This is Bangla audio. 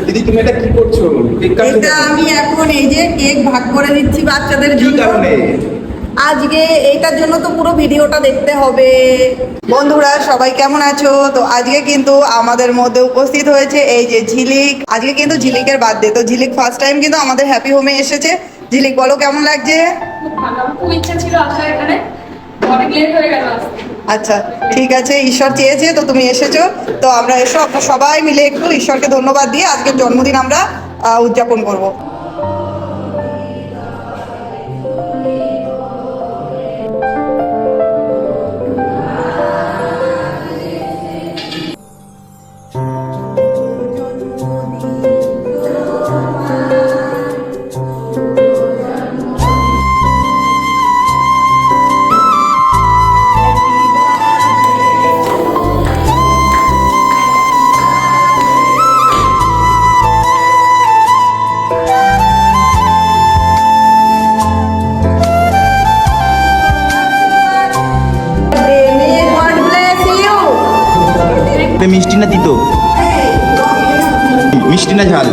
দিদি তুমি এটা কি করছো? এটা আমি এখন এই যে কেক ভাগ করে দিচ্ছি বাচ্চাদের জন্য। আজকে এইটার জন্য তো পুরো ভিডিওটা দেখতে হবে। বন্ধুরা সবাই কেমন আছো? তো আজকে কিন্তু আমাদের মধ্যে উপস্থিত হয়েছে এই যে ঝিলিক। আজকে কিন্তু ঝিলিকের বার্থডে। তো ঝিলিক ফার্স্ট টাইম কিন্তু আমাদের হ্যাপি হোমে এসেছে। ঝিলিক বলো কেমন লাগছে? খুব ভালো, খুব ইচ্ছা ছিল আসার এখানে, অনেক লেট হয়ে গেল আসতে। আচ্ছা ঠিক আছে, ঈশ্বর চেয়েছে তো তুমি এসেছো। তো আমরা এসো, আমরা সবাই মিলে একটু ঈশ্বরকে ধন্যবাদ দিয়ে আজকের জন্মদিন আমরা উদযাপন করব। মিষ্টি না তিতো? মিষ্টি না ঝাল?